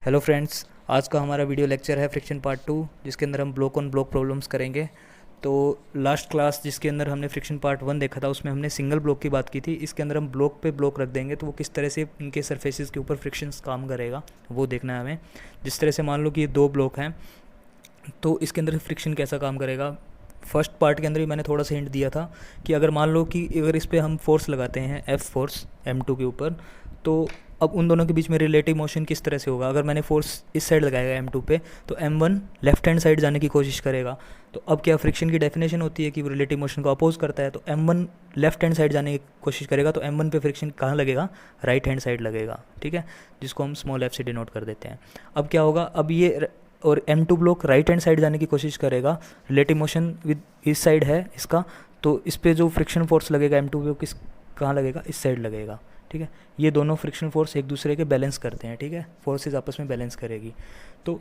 Hello friends, आज का हमारा वीडियो लेक्चर है फ्रिक्शन पार्ट 2, जिसके अंदर हम ब्लॉक ऑन ब्लॉक प्रॉब्लम्स करेंगे। तो लास्ट क्लास जिसके अंदर हमने फ्रिक्शन पार्ट 1 देखा था, उसमें हमने सिंगल ब्लॉक की बात की थी। इसके अंदर हम ब्लॉक पे ब्लॉक रख देंगे तो वो किस तरह से इनके सरफेसेस के ऊपर फ्रिक्शंस काम करेगा वो देखना है हमें। जिस तरह से मान लो कि ये दो ब्लॉक हैं तो इसके अंदर फ्रिक्शन कैसा काम करेगा। फर्स्ट पार्ट के अंदर ही मैंने थोड़ा सा हिंट दिया था कि अगर मान लो कि अगर इस पर हम फोर्स लगाते हैं एफ फोर्स M2 के ऊपर, तो अब उन दोनों के बीच में रिलेटिव मोशन किस तरह से होगा। अगर मैंने फोर्स इस साइड लगाएगा M2 पे तो M1 लेफ्ट हैंड साइड जाने की कोशिश करेगा। तो अब क्या फ्रिक्शन की डेफिनेशन होती है कि वो रिलेटिव मोशन को अपोज करता है, तो M1 लेफ्ट हैंड साइड जाने की कोशिश करेगा तो M1 पे फ्रिक्शन कहाँ लगेगा, राइट हैंड साइड लगेगा, ठीक है, जिसको हम स्मॉल f से डिनोट कर देते हैं। अब क्या होगा, अब ये और M2 block right hand side जाने की कोशिश करेगा, रिलेटिव मोशन विद इस साइड है इसका, तो इस पर जो फ्रिक्शन फोर्स लगेगा M2 पे किस कहाँ लगेगा, इस साइड लगेगा, ठीक है। ये दोनों फ्रिक्शन फोर्स एक दूसरे के बैलेंस करते हैं, ठीक है, फोर्सेस आपस में बैलेंस करेगी। तो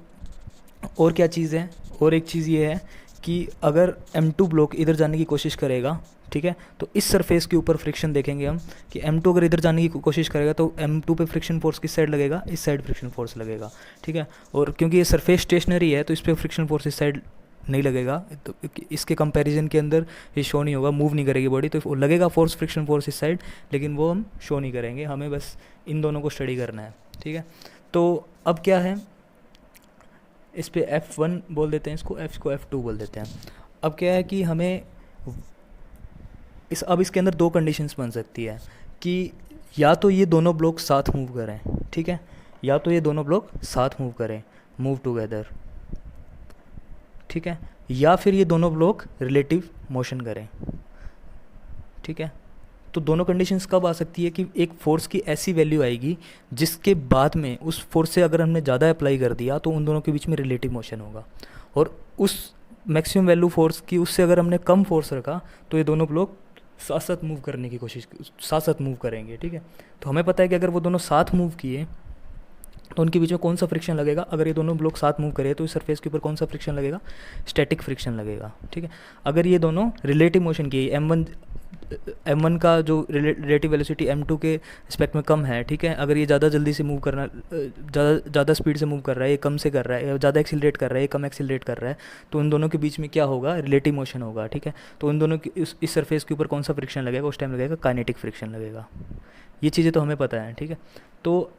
और क्या चीज़ है, और एक चीज़ ये है कि अगर M2 ब्लॉक इधर जाने की कोशिश करेगा, ठीक है, तो इस सरफेस के ऊपर फ्रिक्शन देखेंगे हम कि M2 अगर इधर जाने की कोशिश करेगा तो M2 पे फ्रिक्शन फोर्स किस साइड लगेगा, इस साइड फ्रिक्शन फोर्स लगेगा, ठीक है। और क्योंकि ये सरफेस स्टेशनरी है तो इस पर फ्रिक्शन फोर्स इस साइड नहीं लगेगा, तो इसके कंपैरिजन के अंदर ये शो नहीं होगा, मूव नहीं करेगी बॉडी, तो लगेगा फोर्स फ्रिक्शन फोर्स इस साइड, लेकिन वो हम शो नहीं करेंगे, हमें बस इन दोनों को स्टडी करना है, ठीक है। तो अब क्या है, इस पे F1 बोल देते हैं, इसको F2 बोल देते हैं। अब क्या है कि हमें अब इसके अंदर दो कंडीशंस बन सकती है कि या तो ये दोनों ब्लॉक साथ मूव करें, ठीक है, या तो ये दोनों ब्लॉक साथ मूव करें, मूव टुगेदर, ठीक है, या फिर ये दोनों ब्लॉक रिलेटिव मोशन करें, ठीक है। तो दोनों कंडीशंस कब आ सकती है कि एक फोर्स की ऐसी वैल्यू आएगी जिसके बाद में उस फोर्स से अगर हमने ज़्यादा अप्लाई कर दिया तो उन दोनों के बीच में रिलेटिव मोशन होगा, और उस मैक्सिमम वैल्यू फोर्स की उससे अगर हमने कम फोर्स रखा तो ये दोनों ब्लॉक साथ साथ मूव करने की कोशिश, साथ साथ मूव करेंगे, ठीक है। तो हमें पता है कि अगर वो दोनों साथ मूव किए तो उनके बीच में कौन सा फ्रिक्शन लगेगा, अगर ये दोनों ब्लॉक साथ मूव करे तो इस सरफेस के ऊपर कौन सा फ्रिक्शन लगेगा, स्टैटिक फ्रिक्शन लगेगा, ठीक है। अगर ये दोनों रिलेटिव मोशन की M1 का जो रिलेटिव वेलोसिटी M2 के रिस्पेक्ट में कम है, ठीक है, अगर ये ज़्यादा जल्दी से मूव करना, ज़्यादा स्पीड से मूव कर रहा है, ये कम से कर रहा है, या ज़्यादा एक्सिलरेट कर रहा है, ये कम एक्सिलरेट कर रहा है, तो उन दोनों के बीच में क्या होगा, रिलेटिव मोशन होगा, ठीक है। तो उन दोनों की इस सरफेस के ऊपर कौन सा फ्रिक्शन लगेगा, उस टाइम लगेगा काइनेटिक फ्रिक्शन लगेगा। ये चीज़ें तो हमें पता है, ठीक है। तो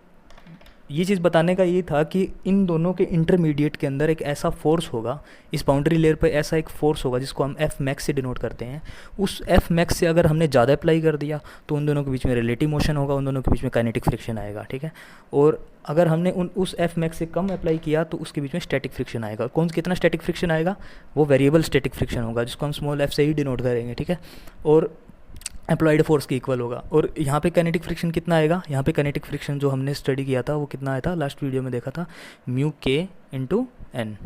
ये चीज़ बताने का ये था कि इन दोनों के इंटरमीडिएट के अंदर एक ऐसा फोर्स होगा, इस बाउंड्री लेयर पर ऐसा एक फोर्स होगा जिसको हम F मैक्स से डिनोट करते हैं। उस F मैक्स से अगर हमने ज़्यादा अप्लाई कर दिया तो उन दोनों के बीच में रिलेटिव मोशन होगा, उन दोनों के बीच में काइनेटिक फ्रिक्शन आएगा, ठीक है। और अगर हमने उस F मैक्स से कम अप्लाई किया तो उसके बीच में स्टैटिक फ्रिक्शन आएगा। कितना स्टैटिक फ्रिक्शन आएगा, वो वेरिएबल स्टैटिक फ्रिक्शन होगा जिसको हम स्मॉल f से ही डिनोट करेंगे, ठीक है। और अप्लाइड फोर्स की इक्वल होगा। और यहाँ पे काइनेटिक फ्रिक्शन कितना आएगा, यहाँ पे काइनेटिक फ्रिक्शन जो हमने स्टडी किया था वो कितना आया था, लास्ट वीडियो में देखा था, म्यू के into N,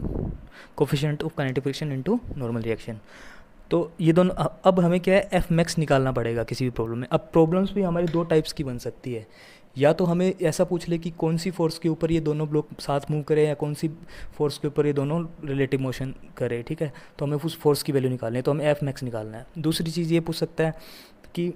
coefficient of kinetic friction into normal reaction. तो ये दोनों, अब हमें क्या है, एफ मैक्स निकालना पड़ेगा किसी भी प्रॉब्लम में। अब प्रॉब्लम्स भी हमारी दो टाइप्स की बन सकती है, या तो हमें ऐसा पूछ ले कि कौन सी फोर्स के ऊपर ये दोनों ब्लॉक साथ मूव करें, या कौन सी फोर्स के ऊपर ये दोनों रिलेटिव मोशन करे, ठीक है। तो हमें उस फोर्स की वैल्यू निकालनी है, तो हमें एफ मैक्स निकालना है। दूसरी चीज़ ये पूछ सकता है कि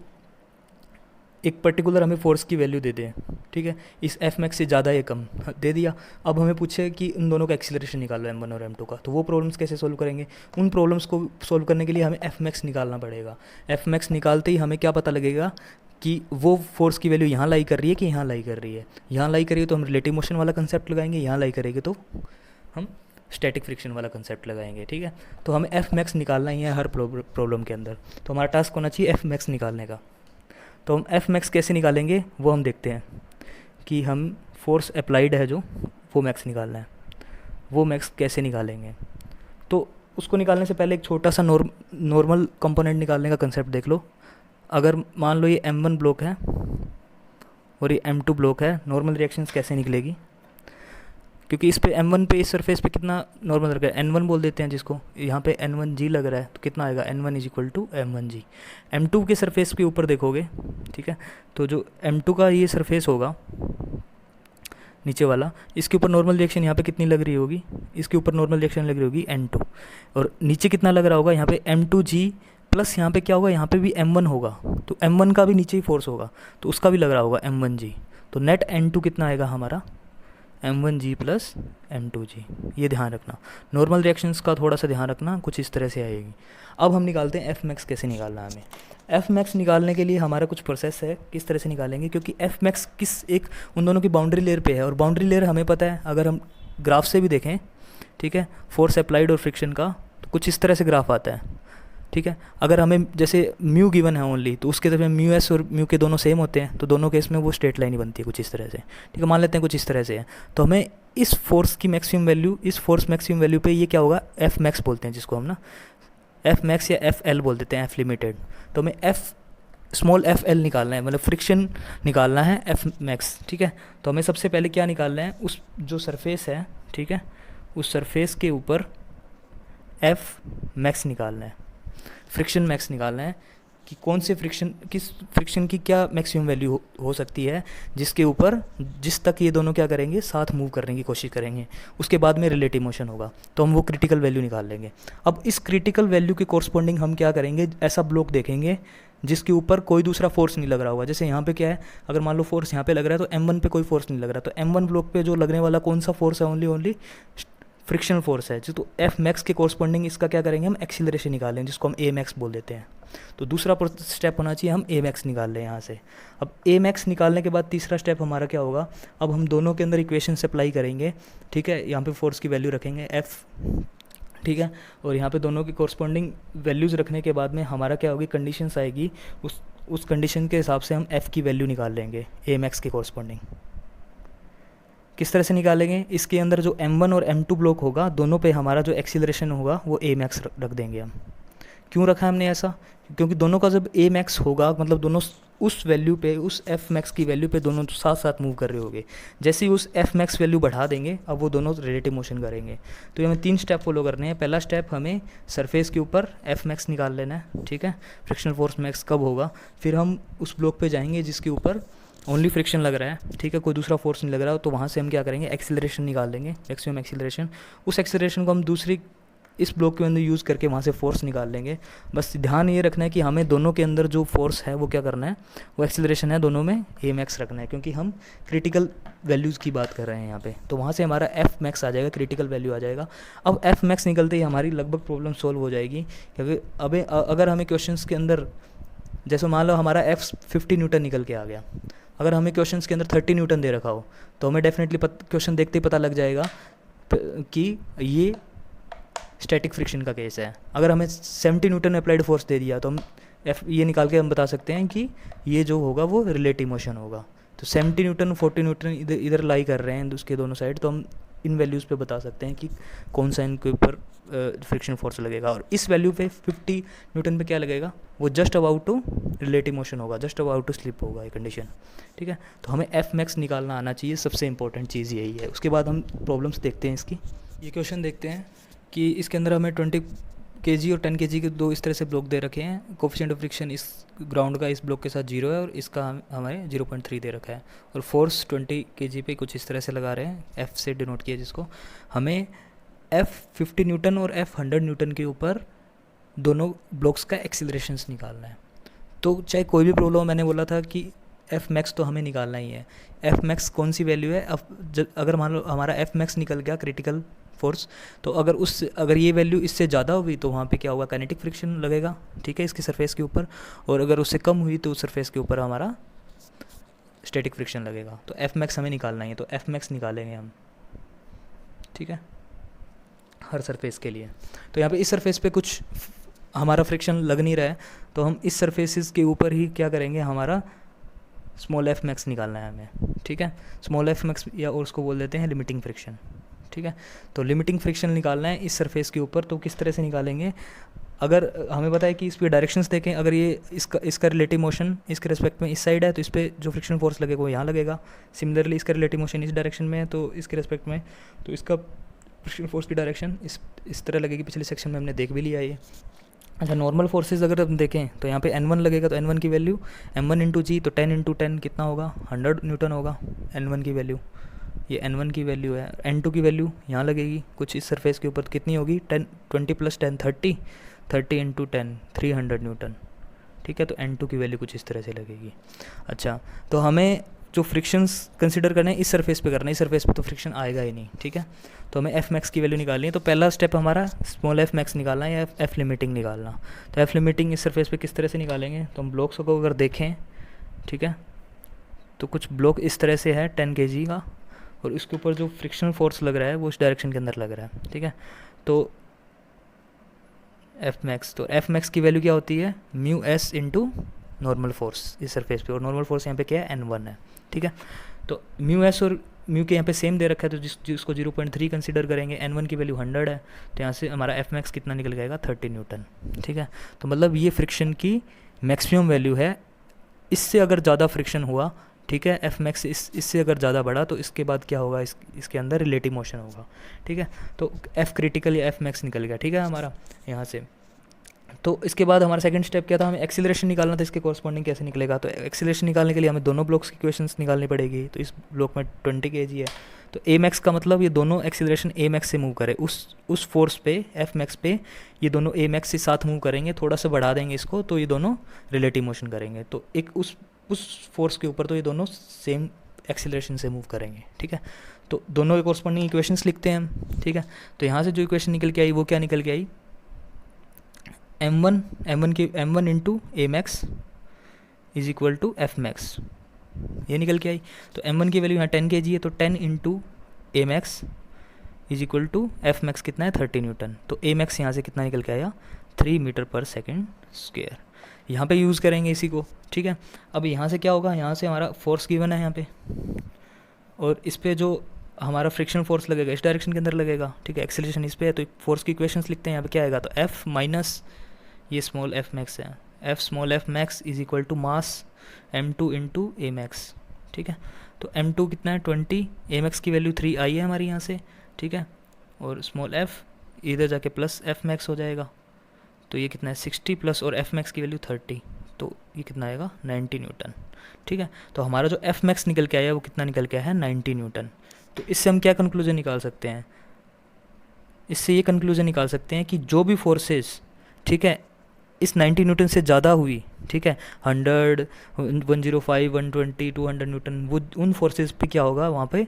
एक पर्टिकुलर हमें फोर्स की वैल्यू दे दें, ठीक है, इस एफ मैक्स से ज़्यादा या कम दे दिया। अब हमें पूछे कि इन दोनों का एक्सीलरेशन निकालो M1 और M2 का, तो वो प्रॉब्लम्स कैसे सोल्व करेंगे। उन प्रॉब्लम्स को सोल्व करने के लिए हमें एफ मैक्स निकालना पड़ेगा। एफ मैक्स निकालते ही हमें क्या पता लगेगा कि वो फोर्स की वैल्यू यहाँ लाई कर रही है कि यहाँ लाई कर रही है। यहाँ लाई करिए तो हम रिलेटिव मोशन वाला कंसेप्ट लगाएंगे, यहाँ लाई करेंगे तो हम स्टैटिक फ्रिक्शन वाला कंसेप्ट लगाएंगे, ठीक है। तो हमें एफ मैक्स निकालना ही है हर प्रॉब्लम के अंदर। तो हमारा टास्क होना चाहिए एफ मैक्स निकालने का। तो हम एफ मैक्स कैसे निकालेंगे वो हम देखते हैं कि हम फोर्स अप्लाइड है जो, वो मैक्स निकालना है, वो मैक्स कैसे निकालेंगे। तो उसको निकालने से पहले एक छोटा सा नॉर्मल कंपोनेंट निकालने का कंसेप्ट देख लो। अगर मान लो ये M1 ब्लॉक है और ये M2 ब्लॉक है, नॉर्मल रिएक्शंस कैसे निकलेगी, क्योंकि इस पे M1 पे, इस सरफेस पे कितना नॉर्मल लग रहा है, N1 बोल देते हैं जिसको, यहाँ पे N1G लग रहा है, तो कितना आएगा, N1 is equal to M1G। M2 के सरफेस के ऊपर देखोगे, ठीक है, तो जो M2 का ये सरफेस होगा नीचे वाला, इसके ऊपर नॉर्मल रिएक्शन यहाँ पे कितनी लग रही होगी, इसके ऊपर नॉर्मल रिएक्शन लग रही होगी N2, और नीचे कितना लग रहा होगा, यहाँ पे M2G प्लस यहाँ पे क्या होगा, यहाँ पे भी M1 होगा, तो M1 का भी नीचे ही फोर्स होगा, तो उसका भी लग रहा होगा M1G। तो नेट N2 कितना आएगा हमारा, m1g प्लस m2g। ये ध्यान रखना, नॉर्मल रिएक्शंस का थोड़ा सा ध्यान रखना, कुछ इस तरह से आएगी। अब हम निकालते हैं एफ मैक्स कैसे निकालना है हमें। एफ मैक्स निकालने के लिए हमारा कुछ प्रोसेस है, किस तरह से निकालेंगे, क्योंकि एफ मैक्स किस एक उन दोनों की बाउंड्री लेयर पे है, और बाउंड्री लेयर हमें पता है, अगर हम ग्राफ से भी देखें, ठीक है, फोर्स अप्लाइड और फ्रिक्शन का, तो कुछ इस तरह से ग्राफ आता है, ठीक है। अगर हमें जैसे म्यू गिवन है ओनली, तो उसके तरफ म्यू एस और म्यू के दोनों सेम होते हैं, तो दोनों केस में वो स्ट्रेट लाइन ही बनती है कुछ इस तरह से, ठीक है। मान लेते हैं कुछ इस तरह से है, तो हमें इस फोर्स की मैक्सिमम वैल्यू, इस फोर्स मैक्सिमम वैल्यू पे ये क्या होगा, एफ मैक्स बोलते हैं जिसको हम ना, एफ मैक्स या एफ एल बोल देते हैं, एफ लिमिटेड। तो हमें एफ स्मॉल एफ एल निकालना है, मतलब फ्रिक्शन निकालना है एफ मैक्स, ठीक है। तो हमें सबसे पहले क्या निकालना है, उस जो सरफेस है, ठीक है, उस सरफेस के ऊपर एफ मैक्स निकालना है, फ्रिक्शन मैक्स निकालना है कि कौन से फ्रिक्शन, किस फ्रिक्शन की क्या मैक्सिमम वैल्यू हो सकती है, जिसके ऊपर जिस तक ये दोनों क्या करेंगे, साथ मूव करने की कोशिश करेंगे। उसके बाद में रिलेटिव मोशन होगा, तो हम वो क्रिटिकल वैल्यू निकाल लेंगे। अब इस क्रिटिकल वैल्यू के कोरस्पॉन्डिंग हम क्या करेंगे, ऐसा ब्लॉक देखेंगे जिसके ऊपर कोई दूसरा फोर्स नहीं लग रहा होगा। जैसे यहाँ पे क्या है, अगर मान लो फोर्स यहाँ पे लग रहा है, तो m1 पे कोई फोर्स नहीं लग रहा, तो m1 ब्लॉक पे जो लगने वाला कौन सा फोर्स है, ओनली फ्रिक्शनल फोर्स है। तो एफ मैक्स के कोरस्पॉन्डिंग इसका क्या करेंगे, हम एक्सीलरेशन निकालेंगे, जिसको हम ए मैक्स बोल देते हैं। तो दूसरा स्टेप होना चाहिए, हम ए मैक्स निकाल लें यहाँ से। अब ए मैक्स निकालने के बाद तीसरा स्टेप हमारा क्या होगा, अब हम दोनों के अंदर इक्वेशन से अप्लाई करेंगे, ठीक है। यहाँ पे फोर्स की वैल्यू रखेंगे एफ, ठीक है, और यहाँ पे दोनों की कोरस्पॉन्डिंग वैल्यूज़ रखने के बाद में हमारा क्या होगी, कंडीशंस आएगी, उस कंडीशन के हिसाब से हम एफ़ की वैल्यू निकाल लेंगे ए मैक्स के कोरस्पॉन्डिंग। किस तरह से निकालेंगे, इसके अंदर जो m1 और m2 ब्लॉक होगा, दोनों पे हमारा जो एक्सीलरेशन होगा वो ए मैक्स रख देंगे हम। क्यों रखा है हमने ऐसा, क्योंकि दोनों का जब ए मैक्स होगा, मतलब दोनों उस वैल्यू पे, उस एफ मैक्स की वैल्यू पे दोनों साथ साथ मूव कर रहे होंगे। जैसे ही उस एफ मैक्स वैल्यू बढ़ा देंगे, अब वो दोनों रिलेटिव मोशन करेंगे। तो हमें 3 स्टेप फॉलो करने हैं। पहला स्टेप, हमें सरफेस के ऊपर एफ मैक्स निकाल लेना है, ठीक है, फ्रिक्शनल फोर्स मैक्स कब होगा। फिर हम उस ब्लॉक पे जाएंगे जिसके ऊपर ओनली फ्रिक्शन लग रहा है, ठीक है, कोई दूसरा फोर्स नहीं लग रहा, तो वहाँ से हम क्या करेंगे, एक्सीलरेशन निकाल लेंगे, मैक्सिमम एक्सीलरेशन। उस एक्सीलरेशन को हम दूसरी इस ब्लॉक के अंदर यूज़ करके वहाँ से फोर्स निकाल लेंगे। बस ध्यान ये रखना है कि हमें दोनों के अंदर जो फोर्स है वो क्या करना है, वो एक्सीलरेशन है दोनों में ए मैक्स रखना है, क्योंकि हम क्रिटिकल वैल्यूज़ की बात कर रहे हैं यहाँ पे। तो वहाँ से हमारा एफ मैक्स आ जाएगा, क्रिटिकल वैल्यू आ जाएगा। अब एफ मैक्स निकलते ही हमारी लगभग प्रॉब्लम सॉल्व हो जाएगी, क्योंकि अब अगर हमें क्वेश्चन के अंदर, जैसे मान लो हमारा एफ 50 न्यूटन निकल के आ गया, अगर हमें क्वेश्चन के अंदर 30 न्यूटन दे रखा हो, तो हमें डेफिनेटली क्वेश्चन देखते ही पता लग जाएगा कि ये स्टैटिक फ्रिक्शन का केस है। अगर हमें 70 न्यूटन अप्लाइड फोर्स दे दिया, तो हम ये निकाल के हम बता सकते हैं कि ये जो होगा वो रिलेटिव मोशन होगा। तो 70 न्यूटन 40 न्यूटन इधर लाई कर रहे हैं उसके दोनों साइड, तो हम इन वैल्यूज़ पे बता सकते हैं कि कौन सा इनके ऊपर फ्रिक्शन फोर्स लगेगा। और इस वैल्यू पे 50 न्यूटन पे क्या लगेगा, वो just about to relative motion होगा, जस्ट अबाउट टू स्लिप होगा ये कंडीशन, ठीक है। तो हमें एफ मैक्स निकालना आना चाहिए, सबसे इंपॉर्टेंट चीज़ यही है। उसके बाद हम प्रॉब्लम्स देखते हैं इसकी। ये क्वेश्चन देखते हैं कि इसके अंदर हमें 20 kg और 10 kg के दो इस तरह से ब्लॉक दे रखे हैं। कोफिशिएंट ऑफ फ्रिक्शन इस ग्राउंड का इस ब्लॉक के साथ 0 है, और इसका हमें 0.3 दे रखा है, और फोर्स 20 kg पे कुछ इस तरह से लगा रहे हैं, एफ से डिनोट किया जिसको। हमें एफ 50 न्यूटन और एफ 100 न्यूटन के ऊपर दोनों ब्लॉक्स का एक्सीलरेशंस निकालना है। तो चाहे कोई भी प्रॉब्लम, मैंने बोला था कि एफ मैक्स तो हमें निकालना ही है। एफ मैक्स कौन सी वैल्यू है, अब अगर मान लो हमारा एफ मैक्स निकल गया क्रिटिकल फोर्स, तो अगर ये वैल्यू इससे ज़्यादा हुई, तो वहाँ पे क्या होगा, काइनेटिक फ्रिक्शन लगेगा, ठीक है, इसकी सरफेस के ऊपर। और अगर उससे कम हुई तो सरफेस के ऊपर हमारा स्टैटिक फ्रिक्शन लगेगा। तो एफ मैक्स हमें निकालना है, तो एफ मैक्स निकालेंगे हम, ठीक है, हर सरफेस के लिए। तो यहाँ पे इस सरफेस पे कुछ हमारा फ्रिक्शन लग नहीं रहा है, तो हम इस सरफेसेस के ऊपर ही क्या करेंगे, हमारा स्मॉल एफ मैक्स निकालना है हमें, ठीक है। स्मॉल एफ मैक्स, या और उसको बोल देते हैं लिमिटिंग फ्रिक्शन, ठीक है। तो लिमिटिंग फ्रिक्शन निकालना है इस सरफेस के ऊपर। तो किस तरह से निकालेंगे, अगर हमें पता है कि इस पर डायरेक्शंस देखें, अगर ये इसका रिलेटिव मोशन इसके रिस्पेक्ट में इस साइड है, तो इस पर जो फ्रिक्शन फोर्स लगेगा वो यहाँ लगेगा। सिमिलरली इसका रिलेटिव मोशन इस डायरेक्शन में है, तो इसके रिस्पेक्ट में, तो इसका फ्रिक्शन फोर्स की डायरेक्शन इस तरह लगेगी। पिछले सेक्शन में हमने देख भी लिया ये। अच्छा, नॉर्मल फोर्सेस अगर हम देखें, तो यहाँ पे n1 लगेगा, तो n1 की वैल्यू m1 इंटू जी, तो 10 इंटू 10 कितना होगा, 100 न्यूटन होगा n1 की वैल्यू। ये n1 की वैल्यू है। n2 की वैल्यू यहाँ लगेगी कुछ इस सरफेस के ऊपर, कितनी होगी, 20 प्लस 10 30 इंटू 10 300 न्यूटन, ठीक है। तो n2 की वैल्यू कुछ इस तरह से लगेगी। अच्छा, तो हमें जो फ्रिक्शंस कंसिडर करने हैं इस सरफेस पे करना है, इस सरफेस पे तो फ्रिक्शन आएगा ही नहीं, ठीक है। तो हमें एफ मैक्स की वैल्यू निकालनी है। तो पहला स्टेप हमारा स्मॉल एफ मैक्स निकालना है या एफ लिमिटिंग निकालना। तो एफ लिमिटिंग इस सरफेस पे किस तरह से निकालेंगे, तो हम ब्लॉक्स को अगर देखें, ठीक है, तो कुछ ब्लॉक इस तरह से है 10 kg का, और इसके ऊपर जो फ्रिक्शनल फोर्स लग रहा है वो इस डायरेक्शन के अंदर लग रहा है, ठीक है। तो एफ मैक्स, तो एफ मैक्स की वैल्यू क्या होती है, mu S into normal force इस सरफेस पे, और नॉर्मल फोर्स यहाँ पे क्या है, N1 है, ठीक है। तो म्यू एस और म्यू के यहाँ पे सेम दे रखा है, तो जिसको 0.3 कंसीडर करेंगे, N1 की वैल्यू 100 है, तो यहाँ से हमारा एफ मैक्स कितना निकल जाएगा, 30 न्यूटन, ठीक है। तो मतलब ये फ्रिक्शन की मैक्सिमम वैल्यू है। इससे अगर ज़्यादा फ्रिक्शन हुआ, ठीक है, एफ मैक्स इससे अगर ज़्यादा बढ़ा तो इसके बाद क्या होगा, इसके अंदर रिलेटिव मोशन होगा, ठीक है। तो एफ क्रिटिकल या एफ मैक्स निकल गया, ठीक है, हमारा यहाँ से। तो इसके बाद हमारा सेकंड स्टेप क्या था, हमें एक्सीलरेशन निकालना था, इसके कॉरस्पॉन्डिंग कैसे निकलेगा। तो एक्सीलरेशन निकालने के लिए हमें दोनों ब्लॉक्स की इक्वेशंस निकालनी पड़ेगी। तो इस ब्लॉक में 20 kg है, तो ए मैक्स का मतलब ये दोनों एक्सीलरेशन ए मैक्स से मूव करे, उस फोर्स पे एफ मैक्स पे ये दोनों ए मैक्स के साथ मूव करेंगे, थोड़ा सा बढ़ा देंगे इसको तो ये दोनों रिलेटिव मोशन करेंगे। तो एक उस फोर्स के ऊपर तो ये दोनों सेम एक्सीलरेशन से मूव करेंगे, ठीक है। तो दोनों के कॉरस्पॉन्डिंग इक्वेशंस लिखते हैं हम, ठीक है। तो यहाँ से जो इक्वेशन निकल के आई वो क्या निकल के आई, m1 into a max is equal to F max, ये निकल के आई। तो m1 की वैल्यू यहाँ 10 kg है, तो 10 into a max is equal to F max कितना है, 30 न्यूटन। तो ए मैक्स यहाँ से कितना निकल के आया, 3 मीटर पर सेकेंड स्क्वायर। यहाँ पे यूज़ करेंगे इसी को, ठीक है। अब यहाँ से क्या होगा, यहाँ से हमारा फोर्स गिवन है यहाँ पे, और इस पर जो हमारा फ्रिक्शन फोर्स लगेगा इस डायरेक्शन के अंदर लगेगा, ठीक है। एक्सेलरेशन इस पे है, तो फोर्स की इक्वेशंस लिखते हैं। यहाँ पे क्या आएगा, तो एफ माइनस ये स्मॉल एफ मैक्स है, F small F max is equal to mass m2 into a max, ठीक है। तो m2 कितना है 20, ए मैक्स की वैल्यू 3 आई है हमारी यहाँ से, ठीक है। और स्मॉल एफ इधर जाके प्लस एफ मैक्स हो जाएगा, तो ये कितना है 60 प्लस और एफ मैक्स की वैल्यू 30, तो ये कितना आएगा 90 न्यूटन, ठीक है। तो हमारा जो एफ मैक्स निकल के आया वो कितना निकल के आया है 90 न्यूटन। तो इससे हम क्या कंक्लूजन निकाल सकते हैं, इससे ये कंक्लूजन निकाल सकते हैं कि जो भी फोर्सेस, ठीक है, इस 90 न्यूटन से ज़्यादा हुई, ठीक है, 100, 105, 120, 200 न्यूटन, वो उन फोर्सेस पे क्या होगा, वहाँ पे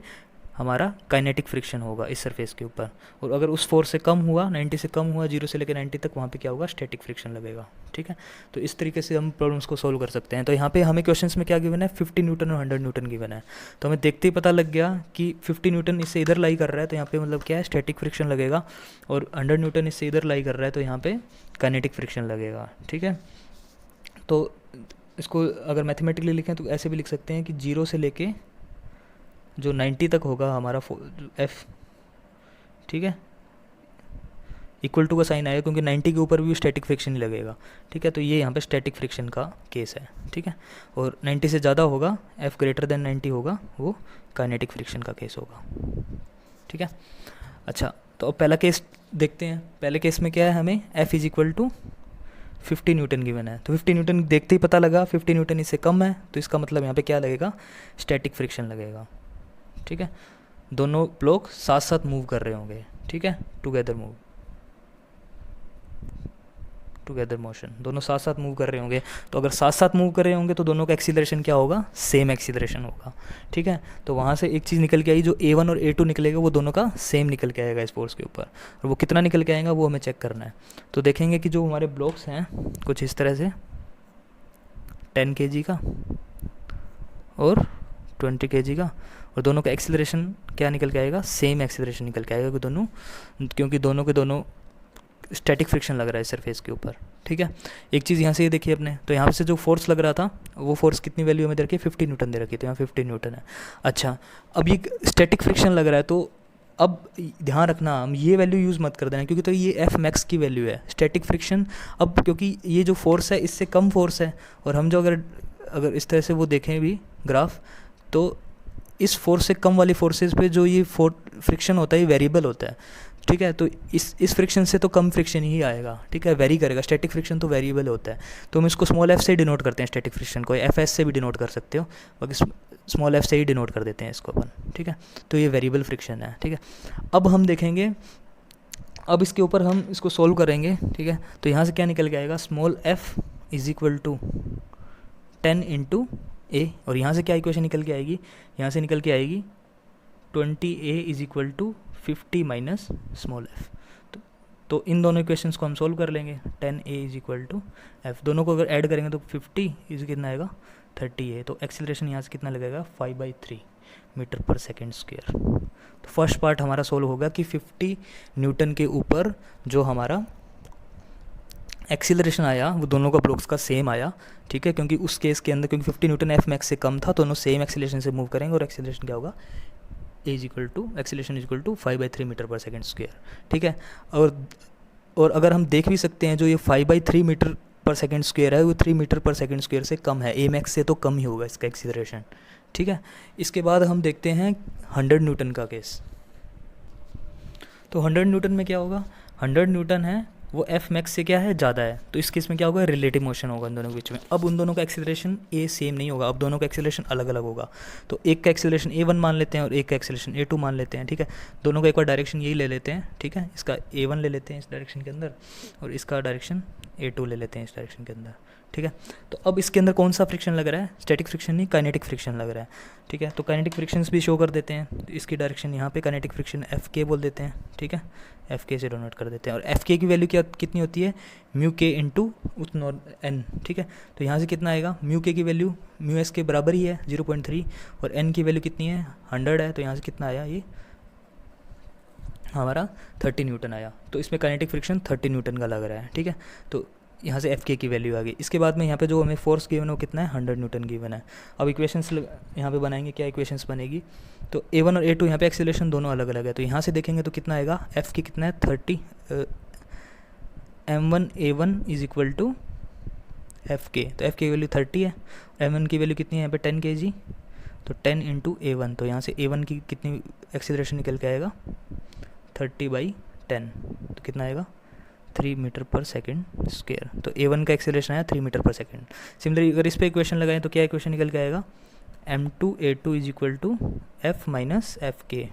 हमारा काइनेटिक फ्रिक्शन होगा इस सरफेस के ऊपर। और अगर उस फोर्स से कम हुआ, 90 से कम हुआ, 0 से लेकर 90 तक, वहाँ पे क्या होगा, स्टैटिक फ्रिक्शन लगेगा, ठीक है। तो इस तरीके से हम प्रॉब्लम्स को सोल्व कर सकते हैं। तो यहाँ पे हमें क्वेश्चंस में क्या गिवन है, 50 न्यूटन और 100 न्यूटन गिवन है। तो हमें देखते ही पता लग गया कि 50 न्यूटन इससे इधर लाई कर रहा है, तो यहाँ पे मतलब क्या है, स्टैटिक फ्रिक्शन लगेगा, और 100 न्यूटन इससे इधर लाई कर रहा है, तो यहाँ पे काइनेटिक फ्रिक्शन लगेगा, ठीक है। तो इसको अगर मैथमेटिकली लिखें तो ऐसे भी लिख सकते हैं कि 0 से लेके जो 90 तक होगा हमारा एफ, ठीक है, इक्वल टू का साइन आएगा, क्योंकि 90 के ऊपर भी स्टैटिक फ्रिक्शन ही लगेगा, ठीक है। तो ये यहाँ पे स्टैटिक फ्रिक्शन का केस है, ठीक है। और 90 से ज़्यादा होगा, एफ ग्रेटर देन 90 होगा, वो काइनेटिक फ्रिक्शन का केस होगा, ठीक है। अच्छा, तो अब पहला केस देखते हैं। पहले केस में क्या है, हमें F is equal to 50 newton given है। तो 50 न्यूटन देखते ही पता लगा 50 न्यूटन इससे कम है, तो इसका मतलब यहाँ पे क्या लगेगा, स्टैटिक फ्रिक्शन लगेगा, ठीक है। दोनों ब्लॉक साथ साथ मूव कर रहे होंगे, ठीक है, टुगेदर मोशन, दोनों साथ साथ मूव कर रहे होंगे। तो अगर साथ साथ मूव कर रहे होंगे तो दोनों का एक्सीलरेशन क्या होगा, सेम एक्सीलरेशन होगा, ठीक है। तो वहाँ से एक चीज़ निकल के आई, जो A1 और A2 निकलेगा वो दोनों का सेम निकल के आएगा इस फोर्स के ऊपर, और वो कितना निकल के आएगा वो हमें चेक करना है। तो देखेंगे कि जो हमारे ब्लॉक्स हैं कुछ इस तरह से 10 kg का और 20 kg का, और दोनों का एक्सीलरेशन क्या निकल के आएगा, सेम एक्सीलरेशन निकल के आएगा दोनों, क्योंकि दोनों के दोनों स्टैटिक फ्रिक्शन लग रहा है सरफेस के ऊपर, ठीक है। एक चीज़ यहाँ से ये देखिए अपने, तो यहाँ से जो फोर्स लग रहा था वो फोर्स कितनी वैल्यू हमें दे रखी है, 50 न्यूटन दे रखी है, तो यहाँ 50 न्यूटन है। अच्छा, अब ये स्टैटिक फ्रिक्शन लग रहा है, तो अब ध्यान रखना हम ये वैल्यू यूज़ मत कर देना, क्योंकि तो ये एफ मैक्स की वैल्यू है, स्टैटिक फ्रिक्शन। अब क्योंकि ये जो फोर्स है इससे कम फोर्स है, और हम जो अगर इस तरह से वो देखें भी ग्राफ, तो इस फोर्स से कम वाली फोर्सेस पे जो ये फ्रिक्शन होता है ये वेरिएबल होता है, ठीक है। तो इस फ्रिक्शन से तो कम फ्रिक्शन ही आएगा, ठीक है, वेरी करेगा। स्टैटिक फ्रिक्शन तो वेरिएबल होता है, तो हम इसको स्मॉल एफ से डिनोट करते हैं स्टैटिक फ्रिक्शन को, एफ एस से भी डिनोट कर सकते हो, बाकी स्मॉल एफ से ही डिनोट कर देते हैं इसको अपन, ठीक है। तो ये वेरिएबल फ्रिक्शन है, ठीक है। अब हम देखेंगे, अब इसके ऊपर हम इसको सोल्व करेंगे, ठीक है। तो यहाँ से क्या निकल के आएगा, small f is equal to 10 into a, और यहाँ से क्या इक्वेशन निकल के आएगी, यहाँ से निकल के आएगी 20a is equal to 50 minus small F. तो इन दोनों इक्वेशंस को हम सोल्व कर लेंगे। 10a is equal to F, दोनों को अगर ऐड करेंगे तो 50 इज कितना आएगा 30a, तो एक्सीलरेशन यहाँ से कितना लगेगा 5/3 मीटर पर सेकेंड स्क्वायर। तो फर्स्ट पार्ट हमारा सोल्व होगा कि 50 न्यूटन के ऊपर जो हमारा एक्सीलरेशन आया वो दोनों का ब्लॉक्स का सेम आया, ठीक है, क्योंकि उस केस के अंदर क्योंकि 50 न्यूटन एफ मैक्स से कम था, दोनों सेम एक्सीलरेशन से मूव करेंगे और एक्सीलरेशन क्या होगा acceleration is equal to 5/3 metre per second square, ठीक है। और अगर हम देख भी सकते हैं जो ये 5/3 मीटर पर सेकेंड स्क्वायर है वो 3 मीटर पर सेकेंड स्क्वायर से कम है, ए मैक्स से तो कम ही होगा इसका एक्सीलरेशन, ठीक है। इसके बाद हम देखते हैं 100 न्यूटन का केस। तो 100 न्यूटन में क्या होगा, 100 न्यूटन है वो एफ मैक्स से क्या है ज़्यादा है, तो इस केस में क्या होगा रिलेटिव मोशन होगा इन दोनों के बीच में। अब उन दोनों का एक्सीलरेशन ए सेम नहीं होगा, अब दोनों का एक्सीलरेशन अलग अलग होगा। तो एक का एक्सीलरेशन A1 मान लेते हैं और एक का एक्सीलरेशन A2 मान लेते हैं, ठीक है। दोनों का एक बार डायरेक्शन यही ले लेते हैं, ठीक है। इसका A1 ले लेते हैं इस डायरेक्शन के अंदर और इसका डायरेक्शन A2 ले लेते हैं इस डायरेक्शन के अंदर, ठीक है। तो अब इसके अंदर कौन सा फ्रिक्शन लग रहा है, स्टैटिक फ्रिक्शन नहीं काइनेटिक फ्रिक्शन लग रहा है, ठीक है। तो काइनेटिक फ्रिक्शंस भी शो कर देते हैं, तो इसकी डायरेक्शन यहाँ पे काइनेटिक फ्रिक्शन FK बोल देते हैं, ठीक है, FK से डोनेट कर देते हैं। और FK की वैल्यू क्या कितनी होती है μK इंटू n, ठीक है। तो यहाँ से कितना आएगा μK की वैल्यू μS के बराबर ही है 0.3 और n की वैल्यू कितनी है 100 है, तो यहाँ से कितना आया ये हमारा 30 न्यूटन आया। तो इसमें काइनेटिक फ्रिक्शन 30 न्यूटन का लग रहा है, ठीक है। तो यहाँ से FK की वैल्यू आ गई। इसके बाद में यहाँ पे जो हमें फोर्स गिवन है वो कितना है 100 न्यूटन गिवन है। अब इक्वेशंस यहाँ पे बनाएंगे, क्या इक्वेशंस बनेगी, तो A1 और A2 यहाँ पे एक्सीलरेशन दोनों अलग अलग है, तो यहाँ से देखेंगे तो कितना आएगा FK कितना है 30 m1 A1 is equal to FK, तो FK की वैल्यू 30 है, m1 की वैल्यू कितनी है यहाँ पे 10 kg, तो 10 इंटू A1, तो यहाँ से A1 की कितनी एक्सीलरेशन निकल के आएगा 30/10, तो कितना आएगा 3 मीटर पर सेकेंड स्क्वायर। तो A1 का एक्सीलरेशन आया 3 मीटर पर सेकेंड। सिमिलरली अगर इस पर इक्वेशन लगाएं तो क्या इक्वेशन निकल के आएगा m2 A2 is equal to F minus FK।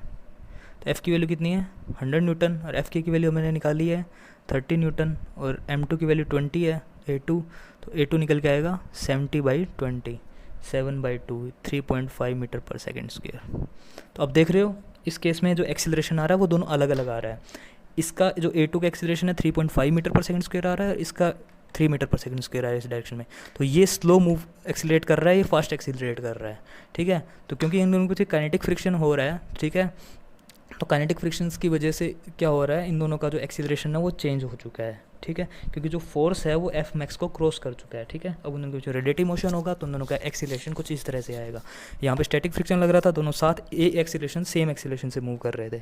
तो F की वैल्यू कितनी है 100 न्यूटन और FK की वैल्यू मैंने निकाली है 30 न्यूटन और m2 की वैल्यू 20 है A2, तो A2 निकल के आएगा 70/20, 7/2, 3.5 मीटर पर सेकेंड स्क्वायर। तो अब देख रहे हो इस केस में जो एक्सीलरेशन आ रहा है वो दोनों अलग अलग आ रहा है। इसका जो A2 का एक्सीलरेशन है 3.5 मीटर पर सेकंड स्क्वायर आ रहा है और इसका 3 मीटर पर सेकंड स्क्वायर आ रहा है इस डायरेक्शन में। तो ये स्लो मूव एक्सीलरेट कर रहा है, ये फास्ट एक्सीलरेट कर रहा है, ठीक है। तो क्योंकि इन दोनों के बीच काइनेटिक फ्रिक्शन हो रहा है, ठीक है, तो काइनेटिक फ्रिक्शंस की वजह से क्या हो रहा है इन दोनों का जो एक्सीलरेशन है वो चेंज हो चुका है, ठीक है, क्योंकि जो फोर्स है वो एफ मैक्स को क्रॉस कर चुका है, ठीक है। अब उन दोनों के बीच रिलेटिव मोशन होगा तो उन दोनों का एक्सीलरेशन कुछ इस तरह से आएगा। यहाँ पे स्टैटिक फ्रिक्शन लग रहा था, दोनों साथ एक्सीलरेशन सेम एक्सीलरेशन से मूव कर रहे थे।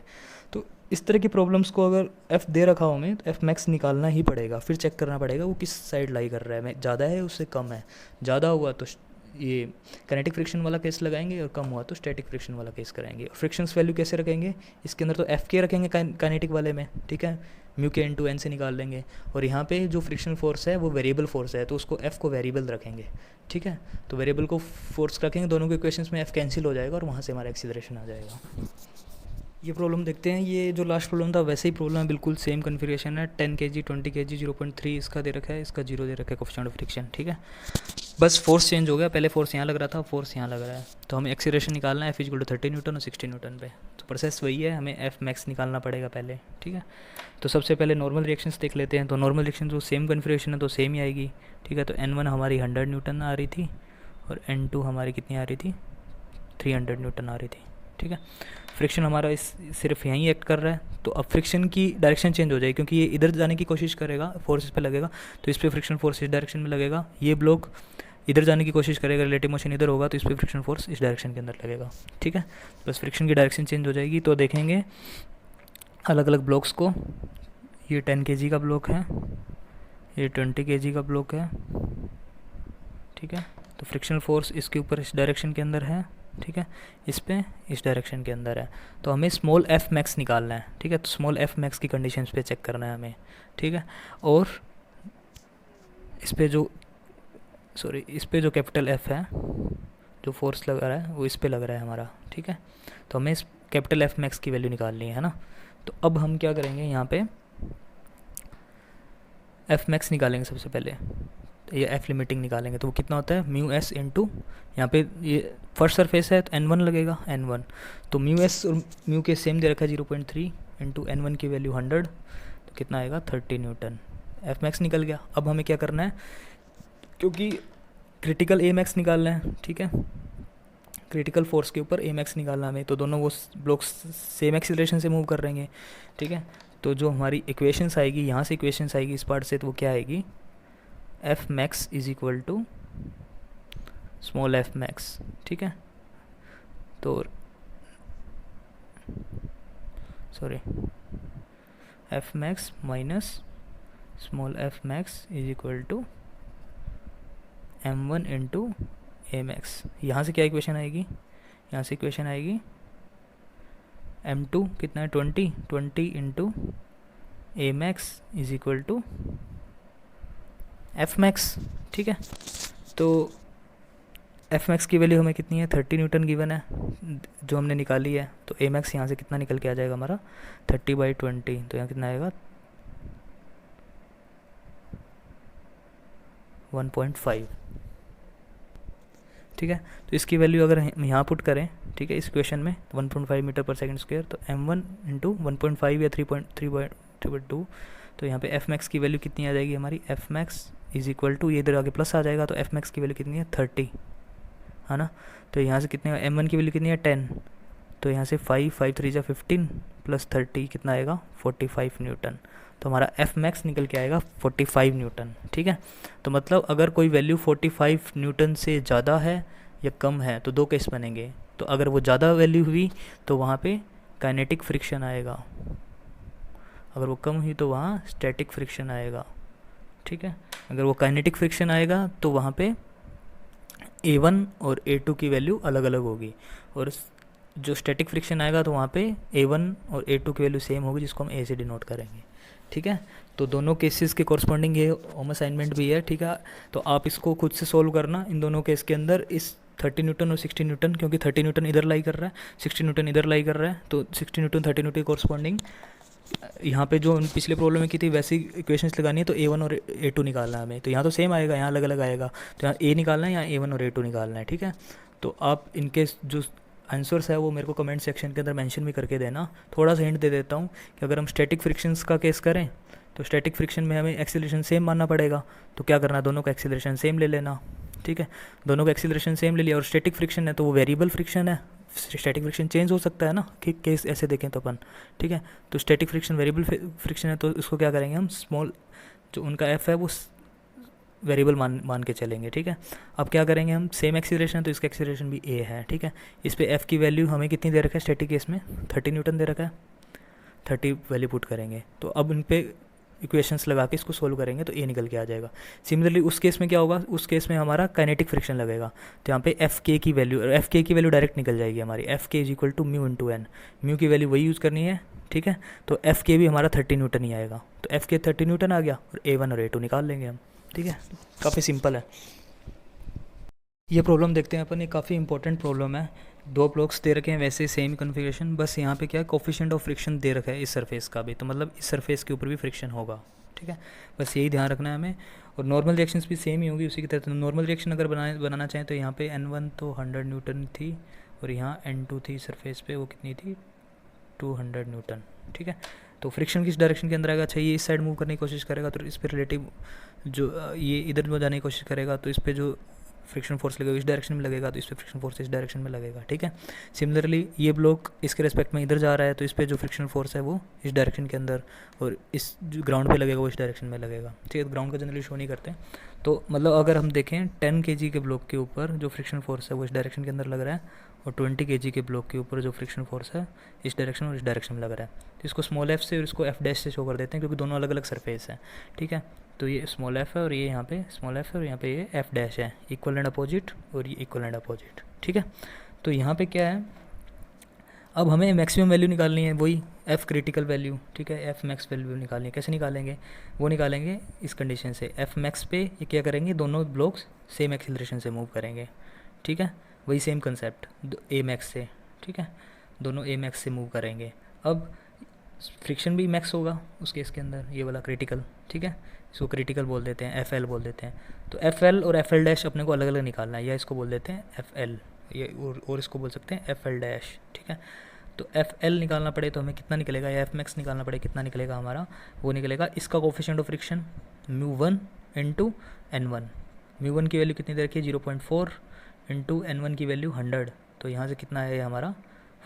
तो इस तरह की प्रॉब्लम्स को अगर एफ दे रखा हो हमें तो एफ मैक्स निकालना ही पड़ेगा, फिर चेक करना पड़ेगा वो किस साइड लाई कर रहा है, ज़्यादा है उससे कम है, ज़्यादा हुआ तो ये काइनेटिक फ्रिक्शन वाला केस लगाएंगे और कम हुआ तो स्टैटिक फ्रिक्शन वाला केस कराएंगे। फ्रिक्शंस वैल्यू कैसे रखेंगे, इसके अंदर तो एफ के रखेंगे काइनेटिक वाले में, ठीक है, म्यू के इंटू एन से निकाल लेंगे और यहाँ पे जो फ्रिक्शन फोर्स है वो वेरिएबल फोर्स है तो उसको एफ को वेरिएबल रखेंगे, ठीक है। तो वेरिएबल को फोर्स रखेंगे, दोनों के इक्वेशंस में एफ कैंसिल हो जाएगा और वहाँ से हमारा एक्सीलरेशन आ जाएगा। ये प्रॉब्लम देखते हैं, ये जो लास्ट प्रॉब्लम था वैसे ही प्रॉब्लम है, बिल्कुल सेम कन्फिगरेशन है, 10 kg 20 kg 0.3 इसका दे रखा है, इसका 0 दे रखा है कोएफिशिएंट ऑफ फ्रिक्शन, ठीक है। बस फोर्स चेंज हो गया, पहले फोर्स यहाँ लग रहा था, फोर्स यहाँ लग रहा है, तो हमें एक्सीलरेशन निकालना है, F = 30 न्यूटन और 60 न्यूटन पे। तो प्रोसेस वही है, हमें एफ मैक्स निकालना पड़ेगा पहले, ठीक है। तो सबसे पहले नॉर्मल रिएक्शंस देख लेते हैं, तो नॉर्मल रिएक्शन जो सेम कन्फिगरेशन है तो सेम ही आएगी, ठीक है। तो N1 हमारी 100 न्यूटन आ रही थी और N2 हमारी कितनी आ रही थी 300 न्यूटन आ रही थी, ठीक है। फ्रिक्शन हमारा इस सिर्फ यहीं एक्ट कर रहा है, तो अब फ्रिक्शन की डायरेक्शन चेंज हो जाएगी क्योंकि ये इधर जाने की कोशिश करेगा, फोर्स इस पे लगेगा तो इस पे फ्रिक्शन फोर्स इस डायरेक्शन में लगेगा, ये ब्लॉक इधर जाने की कोशिश करेगा, रिलेटिव मोशन इधर होगा तो इस पे फ्रिक्शन फोर्स इस डायरेक्शन के अंदर लगेगा, ठीक है। बस फ्रिक्शन की डायरेक्शन चेंज हो जाएगी। तो देखेंगे अलग अलग ब्लॉक्स को, ये 10 kg का ब्लॉक है, ये 20 kg का ब्लॉक है, ठीक है। तो फ्रिक्शनल फोर्स इसके ऊपर इस डायरेक्शन के अंदर है, ठीक है, इस पे इस डायरेक्शन के अंदर है, तो हमें स्मॉल एफ मैक्स निकालना है, ठीक है। तो स्मॉल एफ मैक्स की कंडीशंस पे चेक करना है हमें, ठीक है। और इस पे जो कैपिटल एफ है, जो फोर्स लग रहा है वो इस पे लग रहा है हमारा, ठीक है। तो हमें इस कैपिटल एफ मैक्स की वैल्यू निकालनी है ना। तो अब हम क्या करेंगे, यहाँ पे एफ मैक्स निकालेंगे सबसे पहले, ये एफ लिमिटिंग निकालेंगे तो वो कितना होता है म्यू एस इंटू, यहाँ पे ये फर्स्ट सरफेस है तो n1 लगेगा n1, तो म्यू एस और म्यू के सेम दे रखा है 0.3 इंटू n1 की वैल्यू 100, तो कितना आएगा 30 न्यूटन। एफ मैक्स निकल गया। अब हमें क्या करना है, क्योंकि क्रिटिकल ए मैक्स निकालना है, ठीक है, क्रिटिकल फोर्स के ऊपर ए मैक्स निकालना हमें, तो दोनों वो ब्लॉक्स सेम एक्सीलरेशन से मूव कर रहेंगे, ठीक है। तो जो हमारी इक्वेशंस आएगी, यहाँ से इक्वेशंस आएगी इस पार्ट से, तो वो क्या आएगी, F max is equal to small F max, ठीक है। तो sorry, F max minus small F max is equal to m1 into a max. यहाँ से क्या इक्वेशन आएगी, यहाँ से इक्वेशन आएगी m2 कितना है 20 into a max is equal to F max, ठीक है। तो एफ मैक्स की वैल्यू हमें कितनी है 30 न्यूटन गिवन है जो हमने निकाली है, तो ए मैक्स यहाँ से कितना निकल के आ जाएगा हमारा 30/20, तो यहाँ कितना आएगा 1.5, ठीक है। तो इसकी वैल्यू अगर हम यहाँ पुट करें, ठीक है, इस इक्वेशन में 1.5 मीटर पर सेकंड स्क्वायर, तो m1 इंटू 1.5 या 3.2, तो यहाँ पे एफ मैक्स की वैल्यू कितनी आ जाएगी हमारी, F max is equal to, ये इधर आगे प्लस आ जाएगा, तो एफ मैक्स की वैल्यू कितनी है 30, है ना। तो यहाँ से कितने, m1 की वैल्यू कितनी है 10, तो यहाँ से 5 3 जा 15 प्लस 30 कितना आएगा 45 न्यूटन, तो हमारा एफ मैक्स निकल के आएगा 45 न्यूटन, ठीक है। तो मतलब अगर कोई वैल्यू 45 न्यूटन से ज़्यादा है या कम है तो दो केस बनेंगे, तो अगर वो ज़्यादा वैल्यू हुई तो वहाँ पे काइनेटिक फ्रिक्शन आएगा, अगर वो कम हुई तो वहाँ स्टैटिक फ्रिक्शन आएगा, ठीक है। अगर वो काइनेटिक फ्रिक्शन आएगा तो वहाँ पे A1 और A2 की वैल्यू अलग अलग होगी, और जो स्टैटिक फ्रिक्शन आएगा तो वहाँ पे A1 और A2 की वैल्यू सेम होगी, जिसको हम A से डिनोट करेंगे, ठीक है। तो दोनों केसेस के कॉरस्पॉन्डिंग ये होम असाइनमेंट भी है, ठीक है। तो आप इसको खुद से सोल्व करना इन दोनों केस के अंदर, इस 30 न्यूटन और 60 न्यूटन, क्योंकि 30 न्यूटन इधर लाई कर रहा है, 60 न्यूटन इधर लाई कर रहा है, तो 60 न्यूटन 30 न्यूटन कॉरस्पॉन्डिंग यहाँ पे जो पिछले प्रॉब्लम में की थी वैसी इक्वेशंस लगानी है, तो A1 और A2 निकालना है हमें, तो यहाँ तो सेम आएगा, यहाँ अलग अलग आएगा, तो यहाँ A निकालना है, यहाँ A1 और A2 निकालना है, ठीक है। तो आप इनके जो आंसर्स है वो मेरे को कमेंट सेक्शन के अंदर मेंशन भी करके देना। थोड़ा सा हिंट दे देता हूँ कि अगर हम स्टैटिक फ्रिक्शंस का केस करें तो स्टैटिक फ्रिक्शन में हमें एक्सीलरेशन सेम मानना पड़ेगा, तो क्या करना, दोनों का एक्सीलरेशन सेम ले लेना, ठीक है। दोनों का एक्सीलरेशन सेम ले लिया, और स्टैटिक फ्रिक्शन है तो वो वेरिएबल फ्रिक्शन है, स्टैटिक फ्रिक्शन चेंज हो सकता है ना, कि केस ऐसे देखें तो अपन, ठीक है। तो स्टैटिक फ्रिक्शन वेरिएबल फ्रिक्शन है, तो इसको क्या करेंगे हम, स्मॉल जो उनका एफ है वो वेरिएबल मान के चलेंगे, ठीक है। अब क्या करेंगे हम, सेम एक्सीलरेशन है तो इसका एक्सीलरेशन भी ए है, ठीक है। इस पे एफ की वैल्यू हमें कितनी दे रखा है स्टैटिक केस में 30 न्यूटन दे रखा है, 30 वैल्यू पुट करेंगे, तो अब इन पे इक्वेशंस लगा के इसको सोल्व करेंगे तो ए निकल के आ जाएगा। सिमिलरली उस केस में क्या होगा, उस केस में हमारा काइनेटिक फ्रिक्शन लगेगा, तो यहाँ पे एफ के की वैल्यू डायरेक्ट निकल जाएगी हमारी, F K is equal to mu into N, mu की वैल्यू वही यूज़ करनी है, ठीक है। तो एफ के भी हमारा 30 न्यूटन ही आएगा, तो एफ के 30 न्यूटन आ गया, और A1 और A2 निकाल लेंगे हम, ठीक है। काफ़ी सिंपल है ये प्रॉब्लम। देखते हैं अपन, ये काफ़ी इंपॉर्टेंट प्रॉब्लम है, दो ब्लॉक्स दे रखे हैं वैसे सेम कॉन्फ़िगरेशन, बस यहाँ पे क्या है कोफिशिएंट ऑफ फ्रिक्शन दे रखा है इस सरफेस का भी, तो मतलब इस सरफेस के ऊपर भी फ्रिक्शन होगा, ठीक है। बस यही ध्यान रखना है हमें, और नॉर्मल रिएक्शंस भी सेम ही होगी उसी की तरह। नॉर्मल रिएक्शन अगर बनाना चाहें तो यहाँ पे N1 तो 100 न्यूटन थी, और यहाँ N2 थी सरफेस पे, वो कितनी थी 200 न्यूटन, ठीक है। तो फ्रिक्शन किस डायरेक्शन के अंदर आएगा, अच्छा ये इस साइड मूव करने की कोशिश करेगा तो इस पर रिलेटिव जो ये इधर में जाने की कोशिश करेगा तो इस पर जो फ्रिक्शन फोर्स लगेगा इस डायरेक्शन में लगेगा, तो इस पर फ्रिक्शन फोर्स इस डायरेक्शन में लगेगा, ठीक है। सिमिलरली ये ब्लॉक इसके रेस्पेक्ट में इधर जा रहा है तो इस पर जो फ्रिक्शन फोर्स है वो इस डायरेक्शन के अंदर, और इस जो ग्राउंड पे लगेगा वो इस डायरेक्शन में लगेगा, ठीक है। ग्राउंड का जनरली शो नहीं करते, तो मतलब अगर हम देखें 10 kg के ब्लॉक के ऊपर जो फ्रिक्शन फोर्स है वो इस डायरेक्शन के अंदर लग रहा है, और 20 kg के ब्लॉक के ऊपर जो फ्रिक्शन फोर्स है इस डायरेक्शन और इस डायरेक्शन में लग रहा है, तो इसको स्मॉल एफ से और इसको एफ डैश से शो कर देते हैं, क्योंकि दोनों अलग अलग सरफेस है, ठीक है। तो ये स्मॉल एफ है और ये यहाँ पे स्मॉल एफ है और यहाँ पे ये एफ डैश है, इक्वल एंड अपोजिट और ये इक्वल एंड अपोजिट, ठीक है। तो यहाँ पे क्या है, अब हमें मैक्सिमम वैल्यू निकालनी है, वही एफ क्रिटिकल वैल्यू, ठीक है, एफ मैक्स वैल्यू निकालनी है। कैसे निकालेंगे, वो निकालेंगे इस कंडीशन से, एफ मैक्स पे ये क्या करेंगे, दोनों ब्लॉक्स सेम एक्सीलरेशन से मूव करेंगे, ठीक है, वही सेम कंसेप्ट ए मैक्स से, ठीक है, दोनों ए मैक्स से मूव करेंगे। अब फ्रिक्शन भी मैक्स होगा उस केस के अंदर, ये वाला क्रिटिकल, ठीक है, इसको क्रिटिकल बोल देते हैं, एफ एल बोल देते हैं। तो एफ एल और एफ एल डैश अपने को अलग अलग निकालना है, या इसको बोल देते हैं एफ एल, ये और इसको बोल सकते हैं एफ एल डैश, ठीक है। तो एफ एल निकालना पड़े तो हमें कितना निकलेगा, या एफ मैक्स निकालना पड़े कितना निकलेगा हमारा, वो निकलेगा इसका coefficient of friction mu one into N one. Mu one की वैल्यू कितनी दे रखी है 0.4 इंटू एन वन की वैल्यू 100, तो यहाँ से कितना है हमारा